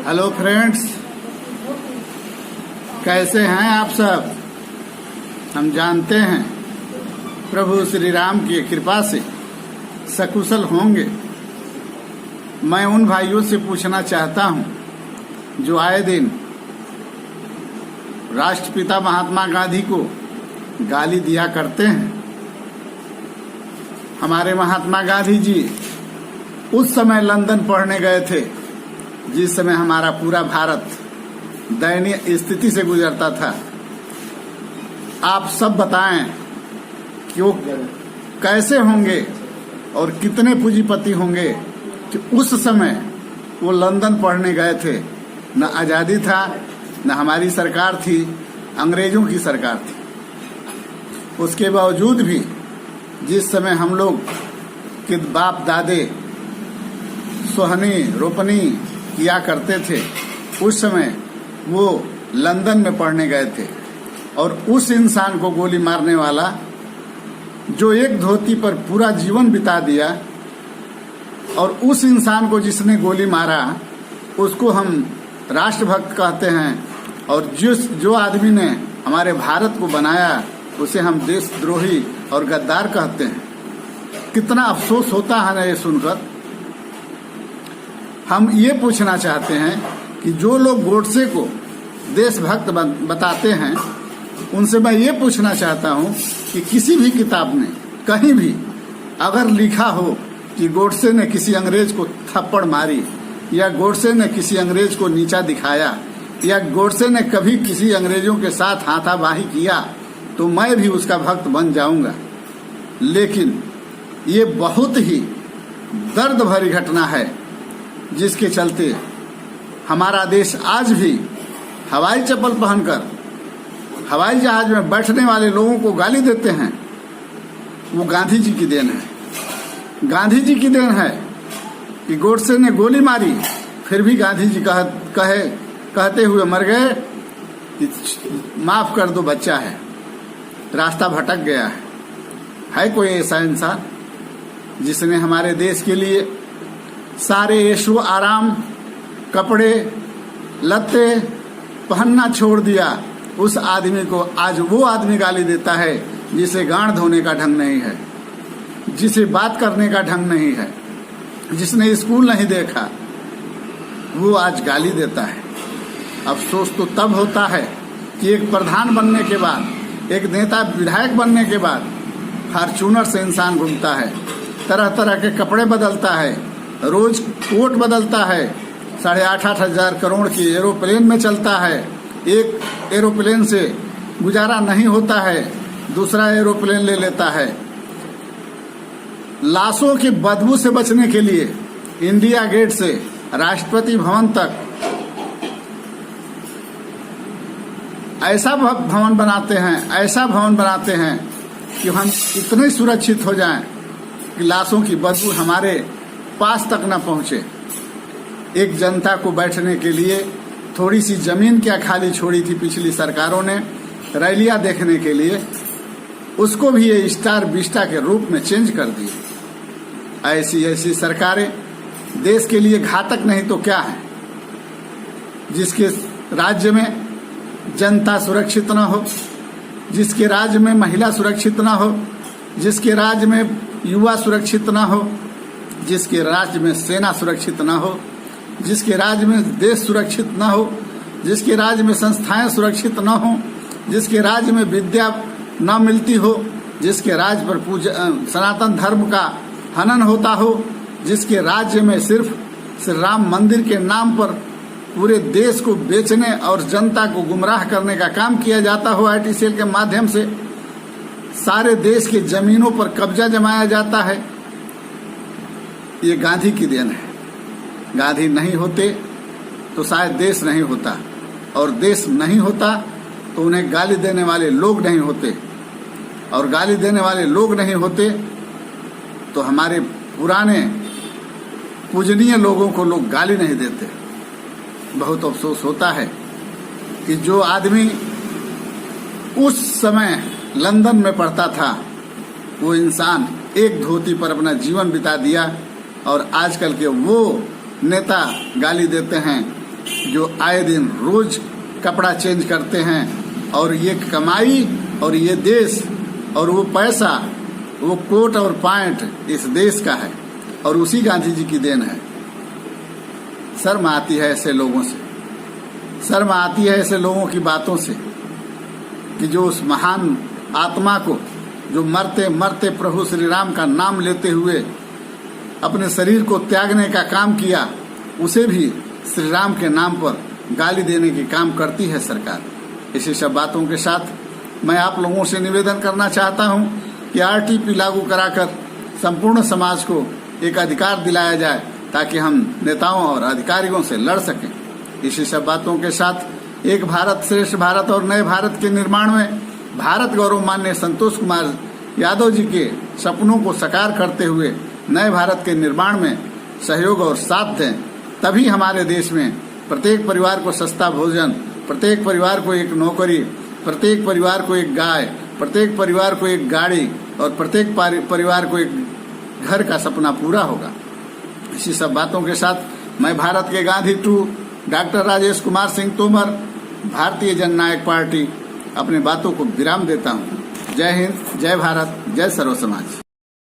Hello friends, कैसे हैं आप सब। हम जानते हैं प्रभु श्री राम की कृपा से सकुशल होंगे। मैं उन भाइयों से पूछना चाहता हूं जो आए दिन राष्ट्रपिता महात्मा गांधी को गाली दिया करते हैं। हमारे महात्मा गांधी जी उस समय लंदन पढ़ने गए थे जिस समय हमारा पूरा भारत दयनीय स्थिति से गुजरता था। आप सब बताएं कि वो कैसे होंगे और कितने पूंजीपति होंगे कि उस समय वो लंदन पढ़ने गए थे। न आज़ादी था, न हमारी सरकार थी, अंग्रेजों की सरकार थी। उसके बावजूद भी जिस समय हम लोग के बाप दादे सोहनी रोपनी किया करते थे, उस समय वो लंदन में पढ़ने गए थे और उस इंसान को गोली मारने वाला जो एक धोती पर पूरा जीवन बिता दिया और उस इंसान को जिसने गोली मारा उसको हम राष्ट्रभक्त कहते हैं, और जो आदमी ने हमारे भारत को बनाया उसे हम देशद्रोही और गद्दार कहते हैं। कितना अफसोस होता है ना ये सुनकर। हम ये पूछना चाहते हैं कि जो लोग गोडसे को देशभक्त बताते हैं उनसे मैं ये पूछना चाहता हूँ कि किसी भी किताब में कहीं भी अगर लिखा हो कि गोडसे ने किसी अंग्रेज को थप्पड़ मारी या गोडसे ने किसी अंग्रेज को नीचा दिखाया या गोडसे ने कभी किसी अंग्रेजों के साथ हाथापाई किया तो मैं भी उसका भक्त बन जाऊंगा। लेकिन ये बहुत ही दर्द भरी घटना है जिसके चलते हमारा देश आज भी हवाई चप्पल पहनकर हवाई जहाज में बैठने वाले लोगों को गाली देते हैं। वो गांधी जी की देन है। गांधी जी की देन है कि गोडसे ने गोली मारी फिर भी गांधी जी कहते हुए मर गए कि माफ कर दो, बच्चा है, रास्ता भटक गया है कोई ऐसा इंसान जिसने हमारे देश के लिए सारे ऐशो आराम कपड़े लत्ते पहनना छोड़ दिया। उस आदमी को आज वो आदमी गाली देता है जिसे गांड धोने का ढंग नहीं है, जिसे बात करने का ढंग नहीं है, जिसने स्कूल नहीं देखा, वो आज गाली देता है। अफसोस तो तब होता है कि एक प्रधान बनने के बाद, एक नेता विधायक बनने के बाद फॉर्च्यूनर से इंसान घूमता है, तरह तरह के कपड़े बदलता है, रोज कोट बदलता है, 8.5 हजार करोड़ की एरोप्लेन में चलता है। एक एरोप्लेन से गुजारा नहीं होता है, दूसरा एरोप्लेन ले लेता है। लाशों की बदबू से बचने के लिए इंडिया गेट से राष्ट्रपति भवन तक ऐसा भवन बनाते हैं कि हम इतने सुरक्षित हो जाएं कि लाशों की बदबू हमारे पास तक न पहुंचे। एक जनता को बैठने के लिए थोड़ी सी जमीन क्या खाली छोड़ी थी पिछली सरकारों ने रैलियां देखने के लिए, उसको भी ये स्टार विस्टा के रूप में चेंज कर दिए। ऐसी सरकारें देश के लिए घातक नहीं तो क्या है। जिसके राज्य में जनता सुरक्षित न हो, जिसके राज्य में महिला सुरक्षित न हो, जिसके राज्य में युवा सुरक्षित न हो, जिसके राज्य में सेना सुरक्षित न हो, जिसके राज्य में देश सुरक्षित न हो, जिसके राज्य में संस्थाएं सुरक्षित न हो, जिसके राज्य में विद्या न मिलती हो, जिसके राज्य पर सनातन धर्म का हनन होता हो, जिसके राज्य में सिर्फ श्री राम मंदिर के नाम पर पूरे देश को बेचने और जनता को गुमराह करने का काम किया जाता हो, IT सेल के माध्यम से सारे देश के जमीनों पर कब्जा जमाया जाता है, ये गांधी की देन है। गांधी नहीं होते तो शायद देश नहीं होता, और देश नहीं होता तो उन्हें गाली देने वाले लोग नहीं होते, और गाली देने वाले लोग नहीं होते तो हमारे पुराने पूजनीय लोगों को लोग गाली नहीं देते। बहुत अफसोस होता है कि जो आदमी उस समय लंदन में पढ़ता था वो इंसान एक धोती पर अपना जीवन बिता दिया, और आजकल के वो नेता गाली देते हैं जो आए दिन रोज कपड़ा चेंज करते हैं, और ये कमाई और ये देश और वो पैसा, वो कोट और पैंट इस देश का है और उसी गांधी जी की देन है। शर्म आती है ऐसे लोगों से, शर्म आती है ऐसे लोगों की बातों से कि जो उस महान आत्मा को, जो मरते मरते प्रभु श्री राम का नाम लेते हुए अपने शरीर को त्यागने का काम किया, उसे भी श्री राम के नाम पर गाली देने के काम करती है सरकार। इसी सब बातों के साथ मैं आप लोगों से निवेदन करना चाहता हूं कि आरटीपी लागू कराकर संपूर्ण समाज को एक अधिकार दिलाया जाए ताकि हम नेताओं और अधिकारियों से लड़ सकें। इसी सब बातों के साथ एक भारत श्रेष्ठ भारत और नए भारत के निर्माण में भारत गौरव मान्य संतोष कुमार यादव जी के सपनों को साकार करते हुए नए भारत के निर्माण में सहयोग और साथ दें, तभी हमारे देश में प्रत्येक परिवार को सस्ता भोजन, प्रत्येक परिवार को एक नौकरी, प्रत्येक परिवार को एक गाय, प्रत्येक परिवार को एक गाड़ी और प्रत्येक परिवार को एक घर का सपना पूरा होगा। इसी सब बातों के साथ मैं भारत के गांधी 2 डॉक्टर राजेश कुमार सिंह तोमर, भारतीय जननायक पार्टी, अपने बातों को विराम देता हूँ। जय हिंद, जय भारत, जय सर्व समाज।